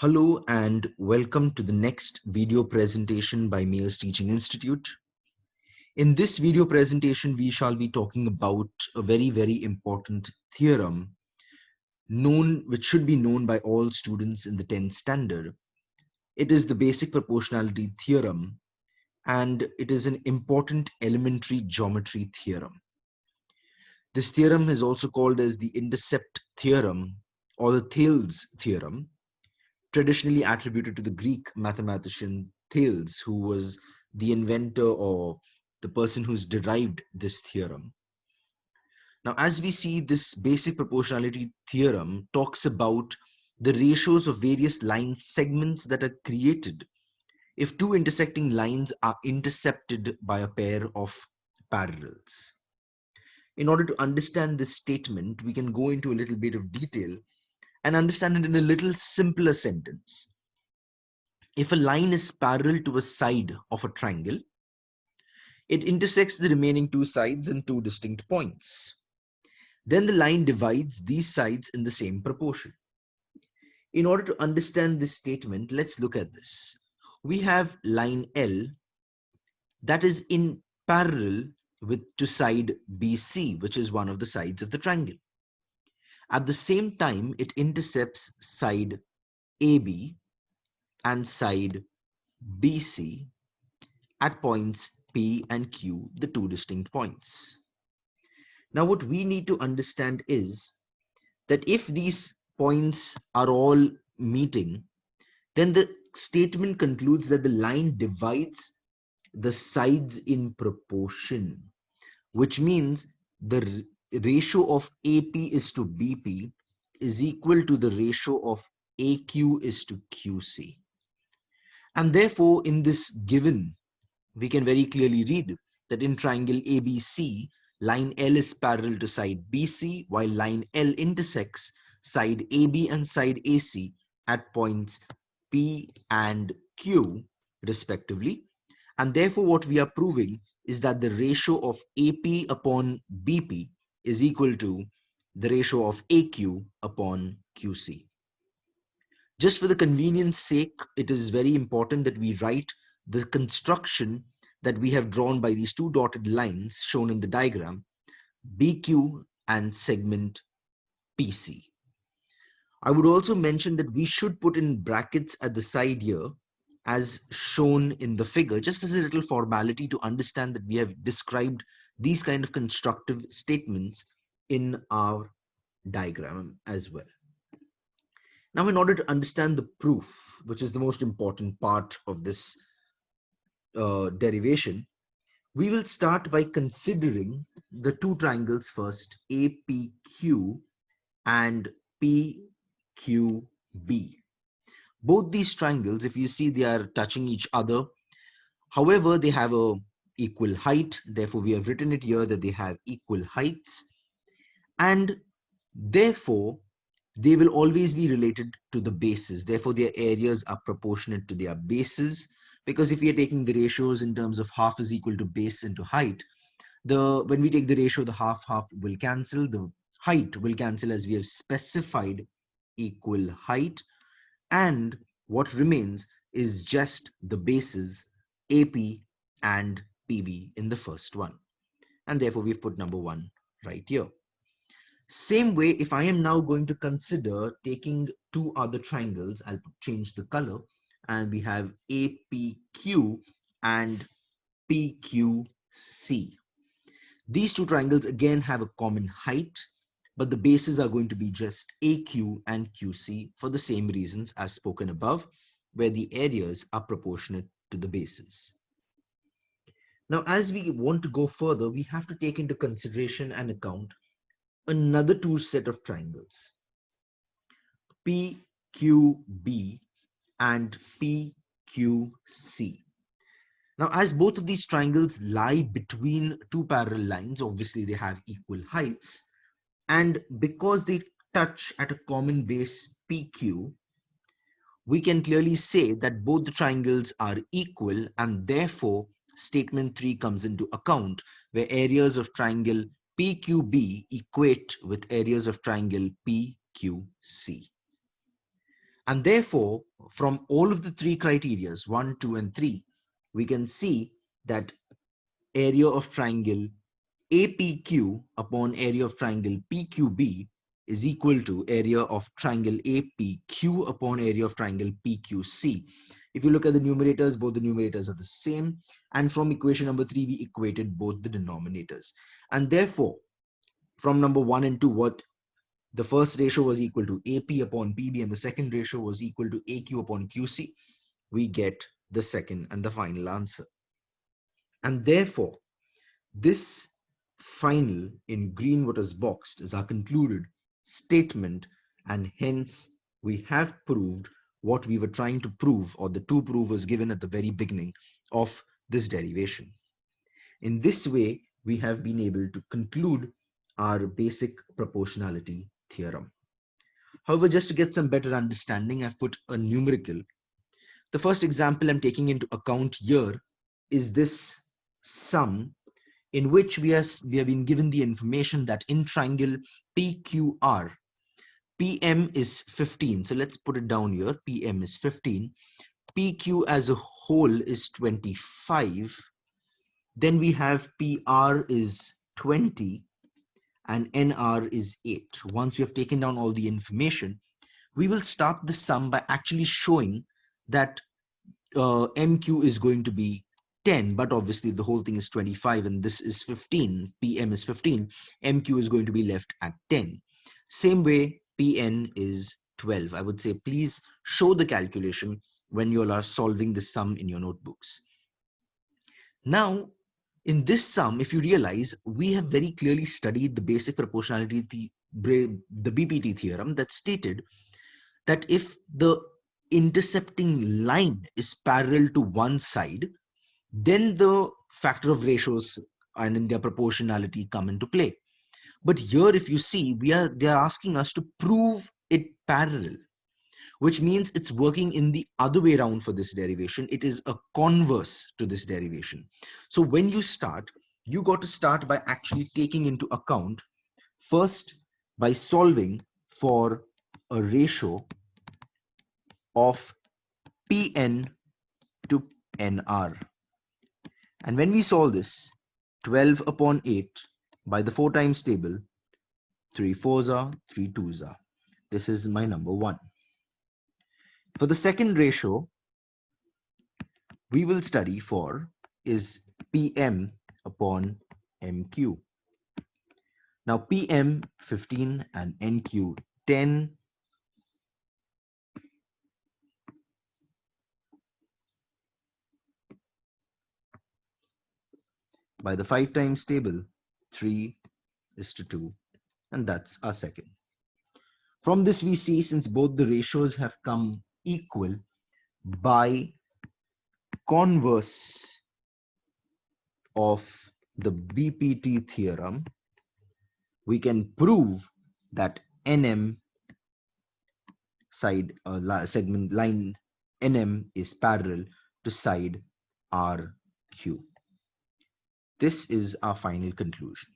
Hello and welcome to the next video presentation by Mayors Teaching Institute. In this video presentation, we shall be talking about a very important theorem which should be known by all students in the 10th standard. It is the Basic Proportionality Theorem, and it is an important elementary geometry theorem. This theorem is also called as the intercept theorem or the Thales theorem, traditionally attributed to the Greek mathematician Thales, who was the inventor or the person who's derived this theorem. Now, as we see, this basic proportionality theorem talks about the ratios of various line segments that are created if two intersecting lines are intercepted by a pair of parallels. In order to understand this statement, we can go into a little bit of detail and understand it in a little simpler sentence. If a line is parallel to a side of a triangle, it intersects the remaining two sides in two distinct points. Then the line divides these sides in the same proportion. In order to understand this statement, let's look at this. We have line L that is in parallel to side BC, which is one of the sides of the triangle. At the same time, it intercepts side AB and side BC at points P and Q, the two distinct points. Now, what we need to understand is that if these points are all meeting, then the statement concludes that the line divides the sides in proportion, which means the ratio of AP is to BP is equal to the ratio of AQ is to QC. And therefore, in this given, we can very clearly read that in triangle ABC, line L is parallel to side BC, while line L intersects side AB and side AC at points P and Q, respectively. And therefore, what we are proving is that the ratio of AP upon BP is equal to the ratio of AQ upon QC. Just for the convenience sake, it is very important that we write the construction that we have drawn by these two dotted lines shown in the diagram, BQ and segment PC. I would also mention that we should put in brackets at the side here as shown in the figure, just as a little formality to understand that we have described these kind of constructive statements in our diagram as well. Now, in order to understand the proof, which is the most important part of this derivation, we will start by considering the two triangles first, APQ and PQB. Both these triangles, if you see, they are touching each other. However, they have a equal height. Therefore, we have written it here that they have equal heights. And therefore, they will always be related to the bases. Therefore, their areas are proportionate to their bases. Because if we are taking the ratios in terms of half is equal to base into height, when we take the ratio, the half will cancel, the height will cancel as we have specified equal height. And what remains is just the bases AP and PB in the first one. And therefore, we've put number 1 right here. Same way, if I am now going to consider taking two other triangles, I'll change the color, and we have APQ and PQC. These two triangles again have a common height, but the bases are going to be just AQ and QC for the same reasons as spoken above, where the areas are proportionate to the bases. Now, as we want to go further, we have to take into consideration and account another two set of triangles, PQB and PQC. Now, as both of these triangles lie between two parallel lines, obviously they have equal heights, and because they touch at a common base PQ, we can clearly say that both the triangles are equal, and therefore statement 3 comes into account, where areas of triangle PQB equate with areas of triangle PQC. And therefore, from all of the three criterias, 1, 2, and 3, we can see that area of triangle APQ upon area of triangle PQB is equal to area of triangle APQ upon area of triangle PQC. If you look at the numerators, both the numerators are the same. And from equation number 3, we equated both the denominators. And therefore, from number 1 and 2, what the first ratio was equal to AP upon PB and the second ratio was equal to AQ upon QC, we get the second and the final answer. And therefore, this final in green what is boxed is our concluded statement, and hence we have proved what we were trying to prove, or the two proof was given at the very beginning of this derivation. In this way, we have been able to conclude our basic proportionality theorem. However, just to get some better understanding, I've put a numerical. The first example I'm taking into account here is this sum, in which we have been given the information that in triangle PQR, PM is 15. So let's put it down here. PM is 15. PQ as a whole is 25. Then we have PR is 20 and NR is 8. Once we have taken down all the information, we will start the sum by actually showing that MQ is going to be 10, but obviously the whole thing is 25 and this is 15, PM is 15, MQ is going to be left at 10. Same way, PN is 12. I would say please show the calculation when you all are solving the sum in your notebooks. Now, in this sum, if you realize, we have very clearly studied the basic proportionality, the BPT theorem that stated that if the intercepting line is parallel to one side, then the factor of ratios and in their proportionality come into play. But here, if you see, they are asking us to prove it parallel, which means it's working in the other way around for this derivation. It is a converse to this derivation. So when you start, you got to start by actually taking into account first by solving for a ratio of Pn to Nr. And when we solve this, 12 upon 8 by the 4 times table, 3 4s are, 3 2s are. This is my number 1. For the second ratio, we will study for is PM upon MQ. Now PM 15 and NQ 10. By the 5 times table, 3 is to 2, and that's our second. From this we see, since both the ratios have come equal by converse of the BPT theorem, we can prove that NM side segment line NM is parallel to side RQ. This is our final conclusion.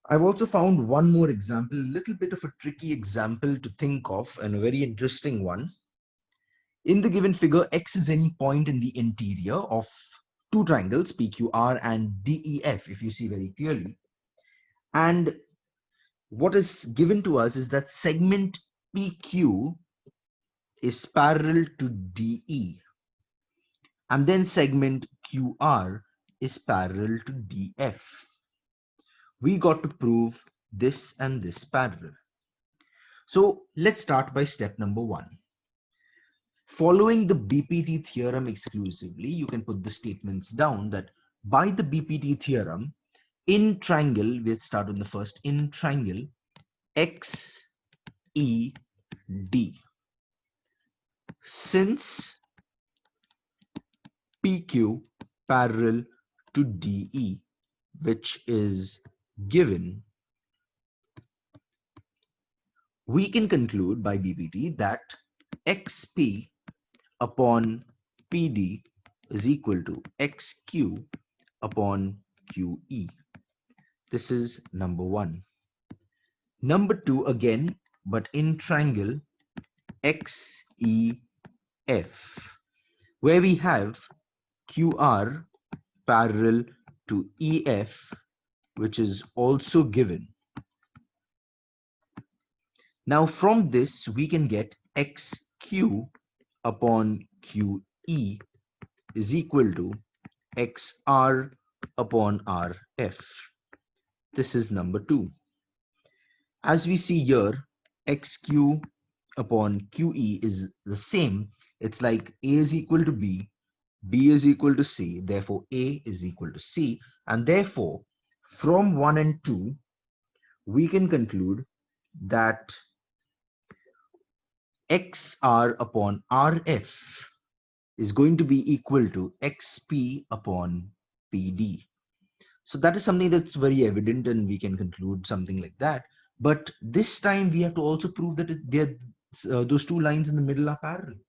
I've also found one more example, a little bit of a tricky example to think of, and a very interesting one. In the given figure, X is any point in the interior of two triangles, PQR and DEF, if you see very clearly. And what is given to us is that segment PQ is parallel to DE. And then segment QR is parallel to DF. We got to prove this and this parallel. So let's start by step number 1. Following the BPT theorem exclusively, you can put the statements down that by the BPT theorem, in triangle, we'll start on the first, in triangle XED, since PQ parallel to DE, which is given, we can conclude by BPT that XP upon PD is equal to XQ upon QE. This is number 1. Number 2 again, but in triangle XEF, where we have QR parallel to EF, which is also given. Now from this, we can get XQ upon QE is equal to XR upon RF. This is number 2. As we see here, XQ upon QE is the same. It's like A is equal to B, B is equal to C, therefore A is equal to C, and therefore from 1 and 2, we can conclude that XR upon RF is going to be equal to XP upon PD. So that is something that's very evident, and we can conclude something like that. But this time we have to also prove that those two lines in the middle are parallel.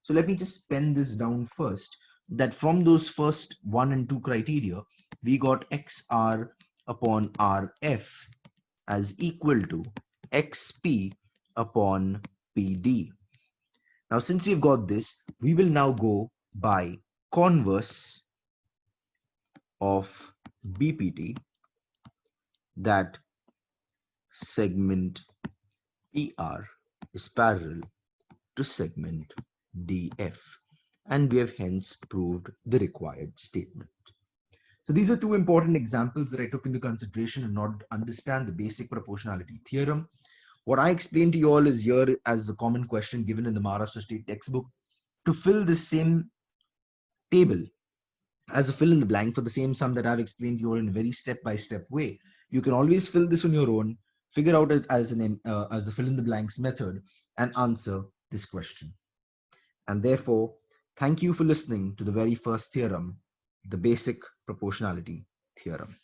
So let me just pen this down first, that from those first 1 and 2 criteria, we got XR upon RF as equal to XP upon PD. Now, since we've got this, we will now go by converse of BPT, that segment PR is parallel to segment DF, and we have hence proved the required statement. So these are two important examples that I took into consideration in order to understand the basic proportionality theorem. What I explained to you all is here as a common question given in the Maharashtra State textbook. To fill the same table as a fill in the blank for the same sum that I've explained to you all in a very step-by-step way, you can always fill this on your own, figure out it as a fill in the blanks method, and answer this question. And therefore, thank you for listening to the very first theorem, the basic proportionality theorem.